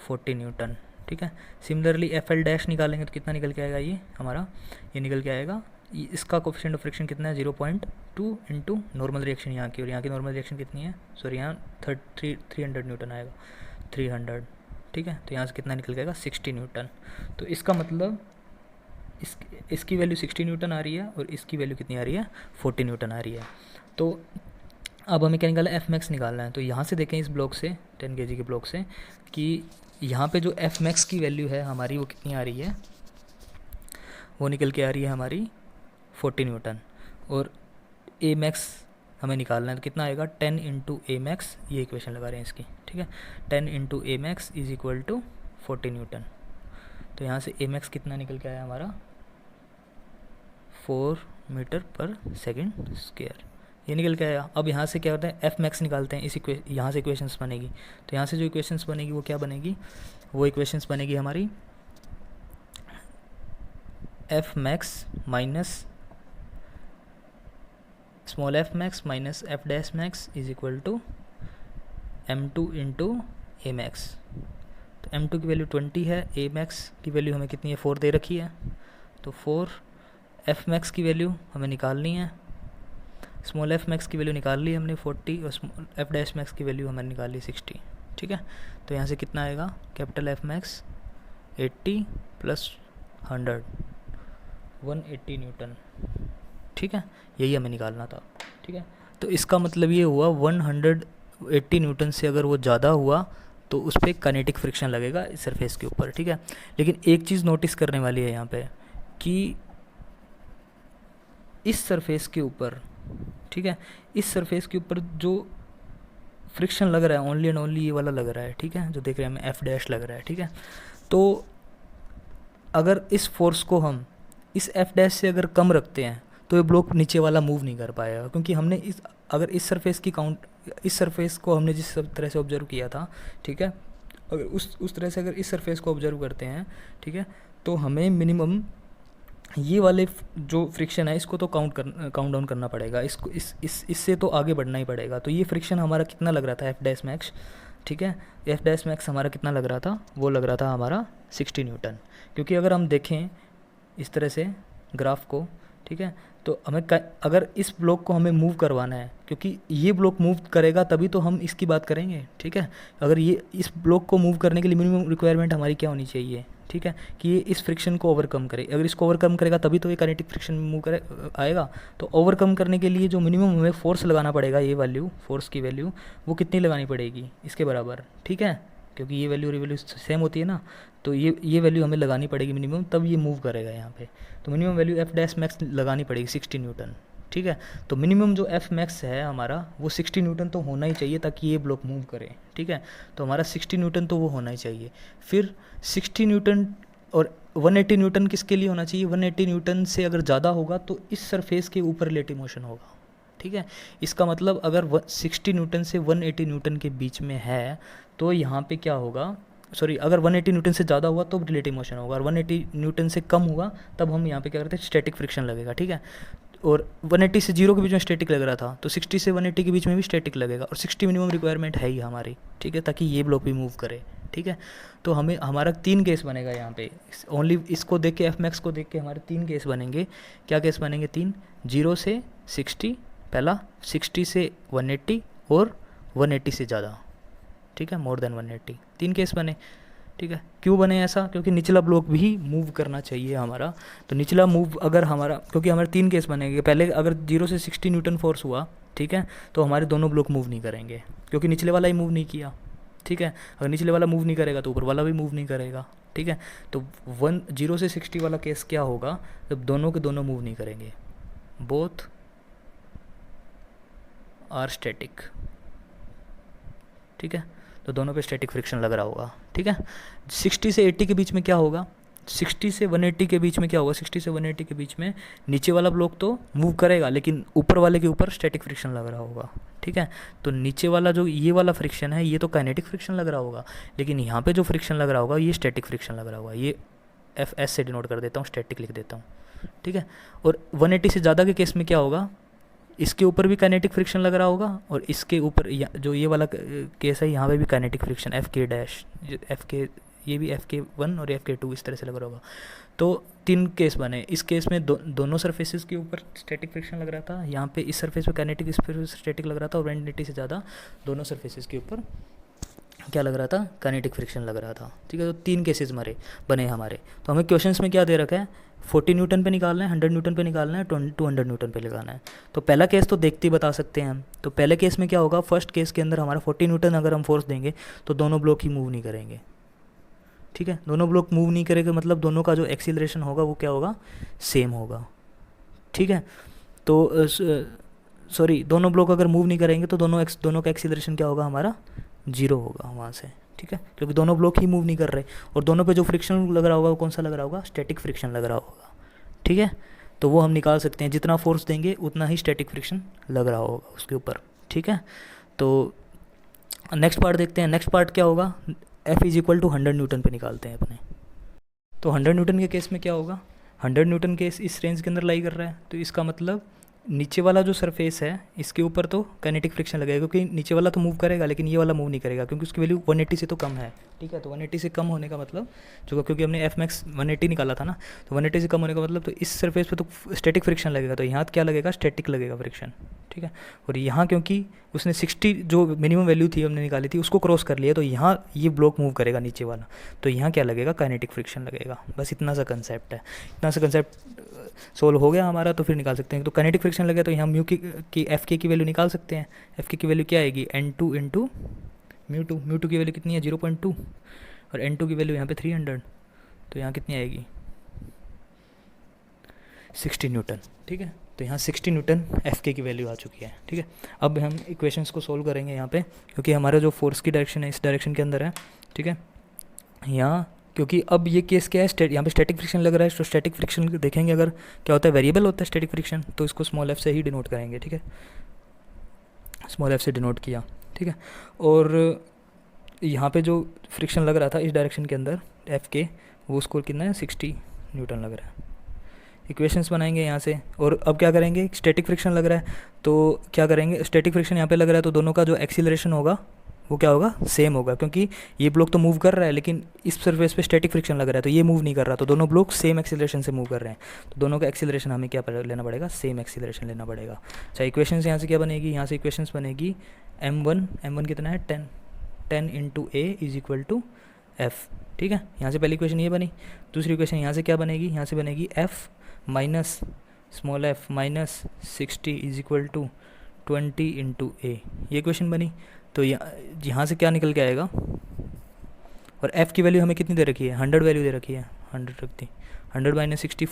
40 न्यूटन, ठीक है। सिमिलरली एफ एल डैश निकालेंगे तो कितना निकल के आएगा, ये हमारा ये निकल के आएगा, इसका कोफिशिएंट ऑफ फ्रिक्शन कितना है 0.2 इंटू नॉर्मल रिएक्शन यहाँ की, और यहाँ की नॉर्मल रिएक्शन कितनी है, सॉरी यहाँ 300 न्यूटन आएगा, 300, ठीक है। तो यहाँ से कितना निकल जाएगा 60 न्यूटन। तो इसका मतलब इसकी वैल्यू 60 न्यूटन आ रही है और इसकी वैल्यू कितनी आ रही है 40 न्यूटन आ रही है। तो अब हमें क्या निकालना है, एफ मैक्स निकालना है। तो यहाँ से देखें इस ब्लॉक से 10 kg के ब्लॉक से कि यहाँ पे जो एफ मैक्स की वैल्यू है हमारी वो कितनी आ रही है, वो निकल के आ रही है हमारी 40 न्यूटन, और ए मैक्स हमें निकालना है तो कितना आएगा 10 इंटू ए मैक्स, ये इक्वेशन लगा रहे हैं इसकी, ठीक है। 10 into a max is equal to 40 newton. तो यहाँ से ए मैक्स कितना निकल के आया हमारा 4 मीटर पर सेकेंड स्क्वायर, ये निकल के आया। अब यहाँ से क्या होता है एफ मैक्स निकालते हैं, यहाँ से इक्वेशंस बनेगी। तो यहाँ से जो इक्वेशंस बनेगी वो क्या बनेगी, वो इक्वेशंस बनेगी हमारी F max minus small F max minus F dash max is equal to m2 into a max. तो m2 की वैल्यू 20 है, ए मैक्स की वैल्यू हमें कितनी है 4 दे रखी है, तो 4 एफ मैक्स की वैल्यू हमें निकालनी है, स्मॉल एफ मैक्स की वैल्यू निकाल ली हमने 40, और एफ डैश मैक्स की वैल्यू हमने निकाल ली 60, ठीक है। तो यहाँ से कितना आएगा capital F max 80 plus 100 180 Newton, ठीक है, यही हमें निकालना था, ठीक है। तो इसका मतलब ये हुआ 180 न्यूटन से अगर वो ज़्यादा हुआ तो उस पर काइनेटिक फ्रिक्शन लगेगा इस सरफेस के ऊपर, ठीक है। लेकिन एक चीज़ नोटिस करने वाली है यहाँ पे कि इस सरफेस के ऊपर, ठीक है, इस सरफेस के ऊपर जो फ्रिक्शन लग रहा है ओनली एंड ओनली ये वाला लग रहा है, ठीक है, जो देख रहे हैं हमें एफ डैश लग रहा है, ठीक है। तो अगर इस फोर्स को हम इस एफ डैश से अगर कम रखते हैं तो ये ब्लॉक नीचे वाला मूव नहीं कर पाएगा, क्योंकि हमने अगर इस सरफेस को हमने जिस तरह से ऑब्जर्व किया था, ठीक है, अगर उस तरह से अगर इस सरफेस को ऑब्जर्व करते हैं, ठीक है, तो हमें मिनिमम ये वाले जो फ्रिक्शन है इसको तो काउंट डाउन करना पड़ेगा, इससे तो आगे बढ़ना ही पड़ेगा। तो ये फ्रिक्शन हमारा कितना लग रहा था एफ डैश मैक्स, ठीक है, एफ डैश मैक्स हमारा कितना लग रहा था, वो लग रहा था हमारा 60 न्यूटन। क्योंकि अगर हम देखें इस तरह से ग्राफ को, ठीक है, तो हमें अगर इस ब्लॉक को हमें मूव करवाना है, क्योंकि ये ब्लॉक मूव करेगा तभी तो हम इसकी बात करेंगे, ठीक है। अगर ये इस ब्लॉक को मूव करने के लिए मिनिमम रिक्वायरमेंट हमारी क्या होनी चाहिए, ठीक है, कि ये इस फ्रिक्शन को ओवरकम करे। अगर इसको ओवरकम करेगा तभी तो ये काइनेटिक फ्रिक्शन मूव करे आएगा। तो ओवरकम करने के लिए जो मिनिमम हमें फोर्स लगाना पड़ेगा, ये वैल्यू फोर्स की वैल्यू वो कितनी लगानी पड़ेगी इसके बराबर, ठीक है, क्योंकि ये वैल्यू वैल्यू सेम होती है ना, तो ये वैल्यू हमें लगानी पड़ेगी मिनिमम, तब ये मूव करेगा यहाँ पे। तो minimum value F dash max लगानी पड़ेगी 60 न्यूटन, ठीक है। तो मिनिमम जो एफ मैक्स है हमारा वो 60 न्यूटन तो होना ही चाहिए ताकि ये ब्लॉक मूव करे, ठीक है। तो हमारा 60 न्यूटन तो वो होना ही चाहिए। फिर 60 न्यूटन और 180 न्यूटन किसके लिए होना चाहिए, 180 न्यूटन से अगर ज़्यादा होगा तो इस सरफेस के ऊपर रिलेटिव मोशन होगा, ठीक है। इसका मतलब अगर 60 न्यूटन से 180 न्यूटन के बीच में है तो यहाँ पे क्या होगा, सॉरी, अगर 180 न्यूटन से ज़्यादा हुआ तो रिलेटिव मोशन होगा, और 180 न्यूटन से कम हुआ तब हम यहाँ पे क्या करते हैं स्टैटिक फ्रिक्शन लगेगा, ठीक है। और 180 से 0 के बीच में स्टैटिक लग रहा था, तो 60 से 180 के बीच में भी स्टैटिक लगेगा, और 60 मिनिमम रिक्वायरमेंट है ही हमारी, ठीक है, ताकि ये ब्लॉक भी मूव करे, ठीक है। तो हमें हमारा 3 केस बनेगा यहाँ पे, ओनली इसको देख के एफ मैक्स को देख के हमारे 3 केस बनेंगे। क्या केस बनेंगे 3, 0 से 60 पहला, 60 से 180 और 180 से ज़्यादा, ठीक है, मोर देन 180, 3 केस बने, ठीक है। क्यों बने ऐसा, क्योंकि निचला ब्लॉक भी मूव करना चाहिए हमारा। तो निचला मूव अगर हमारा, क्योंकि हमारे 3 केस बनेंगे, पहले अगर 0 से 60 न्यूटन फोर्स हुआ, ठीक है, तो हमारे दोनों ब्लॉक मूव नहीं करेंगे, क्योंकि निचले वाला ही मूव नहीं किया, ठीक है। अगर निचले वाला मूव नहीं करेगा तो ऊपर वाला भी मूव नहीं करेगा, ठीक है। तो 0 से 60 वाला केस क्या होगा, जब दोनों के दोनों मूव नहीं करेंगे, बोथ आर स्टैटिक, ठीक है, तो दोनों पे स्टैटिक फ्रिक्शन लग रहा होगा, ठीक है। 60 से 80 के बीच में क्या होगा, 60 से 180 के बीच में क्या होगा, 60 से 180 के बीच में नीचे वाला ब्लॉक तो मूव करेगा, लेकिन ऊपर वाले के ऊपर स्टैटिक फ्रिक्शन लग रहा होगा, ठीक है। तो नीचे वाला जो ये वाला फ्रिक्शन है ये तो काइनेटिक फ्रिक्शन लग रहा होगा, लेकिन यहाँ पे जो फ्रिक्शन लग रहा होगा ये स्टैटिक फ्रिक्शन लग रहा होगा। ये एफ एस से डिनोट कर देता हूँ, स्टैटिक लिख देता हूँ, ठीक है। और 180 से ज़्यादा के केस में क्या होगा, इसके ऊपर भी काइनेटिक फ्रिक्शन लग रहा होगा, और इसके ऊपर जो ये वाला केस है यहाँ पे भी काइनेटिक फ्रिक्शन एफ के डैश, एफ के, ये भी एफ के 1 और एफ के 2 इस तरह से लग रहा होगा। तो 3 केस बने। इस केस में दोनों सरफेसेस के ऊपर स्टैटिक फ्रिक्शन लग रहा था, यहाँ पे इस सरफेस पे काइनेटिक, इस पे स्टैटिक लग रहा था, और 180 से ज़्यादा दोनों सरफेसेस के ऊपर क्या लग रहा था, काइनेटिक फ्रिक्शन लग रहा था, ठीक है। तो 3 केसेस बने हमारे। तो हमें क्वेश्चंस में क्या दे रखा है, 40 न्यूटन पे निकालना है, 100 न्यूटन पे निकालना है, 200 न्यूटन पे लगाना है। तो पहला केस तो देखते ही बता सकते हैं हम। तो पहले केस में क्या होगा, फर्स्ट केस के अंदर हमारा 40 न्यूटन अगर हम फोर्स देंगे तो दोनों ब्लॉक ही मूव नहीं करेंगे, ठीक है। दोनों ब्लॉक मूव नहीं करेंगे मतलब दोनों का जो एक्सीलरेशन होगा वो क्या होगा, सेम होगा, ठीक है। तो सॉरी, दोनों ब्लॉक अगर मूव नहीं करेंगे तो दोनों का एक्सीलरेशन क्या होगा, हमारा 0 होगा वहाँ से, ठीक है, क्योंकि दोनों ब्लॉक ही मूव नहीं कर रहे। और दोनों पे जो फ्रिक्शन लग रहा होगा वो कौन सा लग रहा होगा, स्टैटिक फ्रिक्शन लग रहा होगा, ठीक है। तो वो हम निकाल सकते हैं, जितना फोर्स देंगे उतना ही स्टैटिक फ्रिक्शन लग रहा होगा उसके ऊपर, ठीक है। तो नेक्स्ट पार्ट देखते हैं। नेक्स्ट पार्ट क्या होगा, F is equal to 100 newton पे निकालते हैं अपने। तो 100 न्यूटन के केस में क्या होगा, 100 न्यूटन केस इस रेंज के अंदर लाई कर रहा है, तो इसका मतलब नीचे वाला जो सरफेस है इसके ऊपर तो काइनेटिक फ्रिक्शन लगेगा, क्योंकि नीचे वाला तो मूव करेगा लेकिन ये वाला मूव नहीं करेगा, क्योंकि उसकी वैल्यू 180 से तो कम है, ठीक है। तो 180 से कम होने का मतलब जो, क्योंकि हमने एफ मैक्स 180 निकाला था ना, तो 180 से कम होने का मतलब तो इस सरफेस पे तो स्टैटिक फ्रिक्शन लगेगा, तो यहाँ क्या लगेगा, स्टैटिक लगेगा फ्रिक्शन, ठीक है। और यहाँ क्योंकि उसने 60 जो मिनिमम वैल्यू थी हमने निकाली थी उसको क्रॉस कर लिया, तो यहाँ ये ब्लॉक मूव करेगा नीचे वाला, तो यहाँ क्या लगेगा, काइनेटिक फ्रिक्शन लगेगा। बस इतना सा कंसेप्ट है, इतना सा कंसेप्ट सोल्व हो गया हमारा। तो फिर निकाल सकते हैं, तो काइनेटिक फ्रिक्शन लगे तो यहाँ म्यू की एफ के की वैल्यू निकाल सकते हैं। एफ के की वैल्यू क्या आएगी, N2 इंटू म्यू टू की वैल्यू कितनी है, 0.2, और N2 की वैल्यू यहाँ पे 300, तो यहाँ कितनी आएगी, 60 न्यूटन, ठीक है। तो यहाँ 60 न्यूटन एफ के की वैल्यू आ चुकी है, ठीक है। अब हम इक्वेशंस को सोल्व करेंगे यहाँ पे, क्योंकि हमारा जो फोर्स की डायरेक्शन है इस डायरेक्शन के अंदर है, ठीक है। यहाँ क्योंकि अब ये केस क्या है, यहाँ पे स्टैटिक फ्रिक्शन लग रहा है, तो स्टैटिक फ्रिक्शन देखेंगे अगर क्या होता है, वेरिएबल होता है स्टैटिक फ्रिक्शन, तो इसको स्मॉल एफ से ही डिनोट करेंगे, ठीक है। स्मॉल एफ से डिनोट किया, ठीक है। और यहाँ पे जो फ्रिक्शन लग रहा था इस डायरेक्शन के अंदर एफ के, वो उसको कितना है, 60 न्यूटन लग रहा है। इक्वेशंस बनाएंगे यहाँ से, और अब क्या करेंगे, स्टैटिक फ्रिक्शन लग रहा है तो क्या करेंगे, स्टैटिक फ्रिक्शन यहाँ पे लग रहा है तो दोनों का जो एक्सीलरेशन होगा वो क्या होगा, सेम होगा, क्योंकि ये ब्लॉक तो मूव कर रहा है लेकिन इस सरफेस पे स्टैटिक फ्रिक्शन लग रहा है तो ये मूव नहीं कर रहा, तो दोनों ब्लॉक सेम एक्सीलरेशन से मूव कर रहे हैं, तो दोनों का एक्सीलरेशन हमें क्या लेना पड़ेगा, सेम एक्सीलरेशन लेना पड़ेगा। अच्छा, इक्वेशन यहाँ से क्या बनेगी, यहाँ से इक्वेशंस बनेगी m1 कितना है, 10 into a is equal to F, ठीक है। यहाँ से पहली इक्वेशन ये बनी। दूसरी इक्वेशन यहाँ से क्या बनेगी, यहाँ से बनेगी F minus small f minus 60 is equal to 20 into a, ये इक्वेशन बनी। तो यहाँ से क्या निकल के आएगा, और f की वैल्यू हमें कितनी दे रखी है, 100 वैल्यू दे रखी है, 100 रख दी, 100 माइनस 60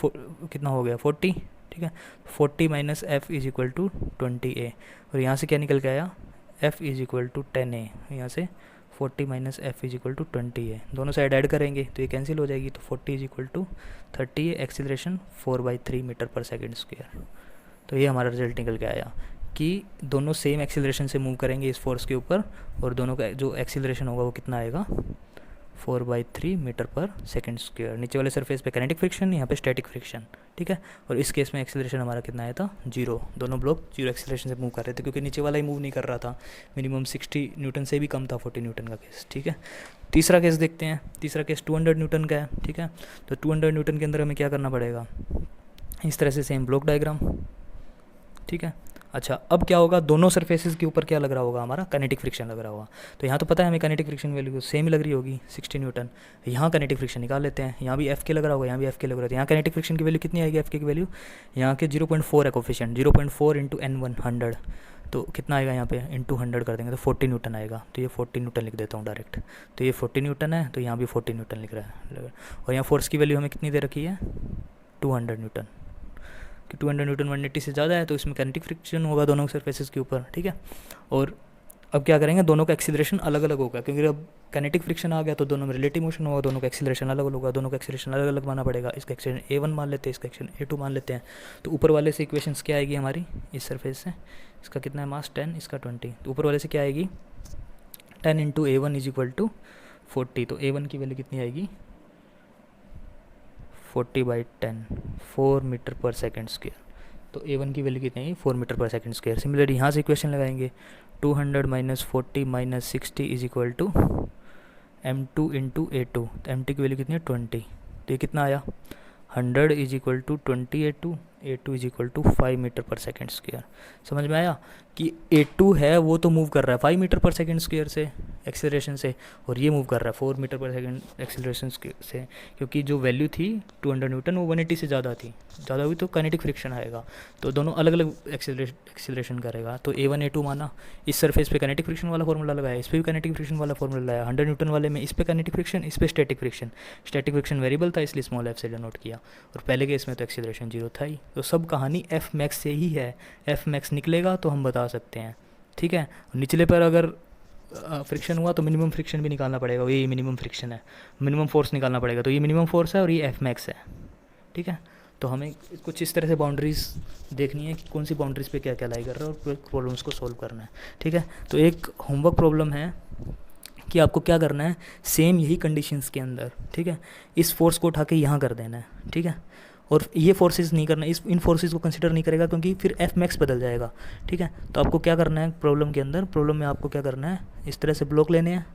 कितना हो गया, 40, ठीक है। 40 minus F is equal to 20a, और यहाँ से क्या निकल के आया, f is equal to 10a, यहाँ से 40 minus F is equal to 20a, दोनों साइड ऐड करेंगे तो ये कैंसिल हो जाएगी, तो 40 is equal to 30a, acceleration 4/3 metre per second square. तो ये हमारा रिजल्ट निकल के आया कि दोनों सेम एक्सीलरेशन से मूव करेंगे इस फोर्स के ऊपर, और दोनों का जो एक्सीलरेशन होगा वो कितना आएगा, 4/3 मीटर पर सेकेंड स्क्वायर। नीचे वाले सरफेस पे काइनेटिक फ्रिक्शन, यहाँ पे स्टैटिक फ्रिक्शन, ठीक है। और इस केस में एक्सीलरेशन हमारा कितना आया था, 0, दोनों ब्लॉक 0 एक्सीलरेशन से मूव कर रहे थे, क्योंकि नीचे वाला ही मूव नहीं कर रहा था, मिनिमम 60 न्यूटन से भी कम था 40 न्यूटन का केस, ठीक है। तीसरा केस देखते हैं। तीसरा केस 200 न्यूटन का है, ठीक है। तो 200 न्यूटन के अंदर हमें क्या करना पड़ेगा, इस तरह से सेम ब्लॉक डायग्राम, ठीक है। अच्छा, अब क्या होगा, दोनों सरफेसेस के ऊपर क्या लग रहा होगा, हमारा काइनेटिक फ्रिक्शन लग रहा होगा। तो यहाँ तो पता है हमें काइनेटिक फ्रिक्शन वैल्यू सेम ही लग रही होगी, 60 न्यूटन। यहाँ काइनेटिक फ्रिक्शन निकाल लेते हैं, यहाँ भी एफ के लग रहा होगा, यहाँ भी एफ के लग रहा है। यहाँ काइनेटिक फ्रिक्शन की वैल्यू कितनी आएगी, एफ के की वैल्यू यहाँ के 0.4 है कोफिशिएंट, 0.4 इंटू N1 100, तो कितना आएगा यहाँ पे, इंटू 100 कर देंगे तो 40 न्यूटन आएगा। तो ये 40 न्यूटन लिख देता हूँ डायरेक्ट, तो ये 40 न्यूटन है, तो यहाँ भी 40 न्यूटन लिख रहा है। और यहाँ फोर्स की वैल्यू हमें कितनी दे रखी है, 200 न्यूटन, कि 200 न्यूटन 180 से ज़्यादा है, तो इसमें काइनेटिक फ्रिक्शन होगा दोनों सरफेसेस के ऊपर, ठीक है। और अब क्या करेंगे, दोनों का एक्सीलरेशन अलग अलग होगा, क्योंकि अब काइनेटिक फ्रिक्शन आ गया तो दोनों में रिलेटिव मोशन होगा, दोनों का एक्सीलरेशन अलग अलग होगा, दोनों का एक्सीलरेशन अलग अलग मानना पड़ेगा। इसका एक्सीलरेशन A1 मान लेते हैं, इसका एक्सीलरेशन A2 मान लेते हैं। तो ऊपर वाले से इक्वेशंस क्या आएगी हमारी, इस सरफेस से, इसका कितना है मास 10, इसका 20, तो ऊपर वाले से क्या आएगी 10 into A1 is equal to 40। तो A1 की वैल्यू कितनी आएगी 40/10, 4 मीटर पर सेकेंड स्क्वायर। तो A1 की वैल्यू कितनी है 4 metre per second square. Similarly यहाँ से इक्वेशन लगाएंगे, 200 minus 40 minus 60 is equal to m2 into A2। तो m2 की वैल्यू कितनी है 20, तो ये कितना आया 100 is equal to 20 A2 is equal to 5 metre per second square. समझ में आया कि A2 है वो तो मूव कर रहा है 5 मीटर पर सेकेंड स्क्वायर से एक्सेलरेशन से, और ये मूव कर रहा है 4 मीटर पर सेकेंड एक्सेलरेशन से, क्योंकि जो वैल्यू थी 200 न्यूटन वो 180 से ज़्यादा थी, ज़्यादा हुई तो काइनेटिक फ्रिक्शन आएगा, तो दोनों अलग अलग एक्सेलरेशन करेगा। तो A1 A2 माना, इस सरफेस पे काइनेटिक फ्रिक्शन वाला फॉर्मूला लगाया, इस पे भी काइनेटिक फ्रिक्शन वाला फॉर्मूला लगाया, 100 न्यूटन वाले में इस पे काइनेटिक फ्रिक्शन, इस पे static friction. Static friction variable था इसलिए स्मॉल f से डिनोट किया, और पहले केस में तो एक्सेलरेशन 0 था ही। तो सब कहानी एफ मैक्स से ही है, एफ मैक्स निकलेगा तो हम बता सकते हैं, ठीक है। निचले पर अगर फ्रिक्शन हुआ तो मिनिमम फ्रिक्शन भी निकालना पड़ेगा, ये मिनिमम फ्रिक्शन है, मिनिमम फोर्स निकालना पड़ेगा, तो ये मिनिमम फोर्स है और ये एफ मैक्स है, ठीक है। तो हमें कुछ इस तरह से बाउंड्रीज देखनी है कि कौन सी बाउंड्रीज पे क्या क्या लाई कर रहा है और प्रॉब्लम्स को सॉल्व करना है, ठीक है। तो एक होमवर्क प्रॉब्लम है कि आपको क्या करना है, सेम यही कंडीशंस के अंदर, ठीक है, इस फोर्स को उठा के यहाँ कर देना है, ठीक है, और ये फोर्सेस नहीं करना, इन फोर्सेस को कंसिडर नहीं करेगा क्योंकि फिर एफ मैक्स बदल जाएगा, ठीक है। तो आपको क्या करना है प्रॉब्लम के अंदर, प्रॉब्लम में आपको क्या करना है, इस तरह से ब्लॉक लेने हैं,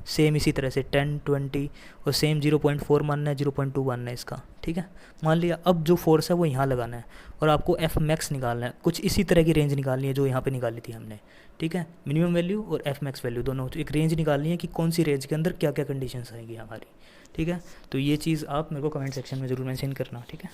सेम इसी तरह से 10 20 और सेम 0.4 मानना है, 0.2 मानना है इसका, ठीक है। मान लिया, अब जो फोर्स है वो यहाँ लगाना है और आपको एफ मैक्स निकालना है, कुछ इसी तरह की रेंज निकालनी है जो यहाँ पे निकाली थी हमने, ठीक है। मिनिमम वैल्यू और एफ मैक्स वैल्यू दोनों, तो एक रेंज निकालनी है कि कौन सी रेंज के अंदर क्या क्या कंडीशंस आएगी हमारी, ठीक है। तो ये चीज़ आप मेरे को कमेंट सेक्शन में ज़रूर मेंशन करना, ठीक है।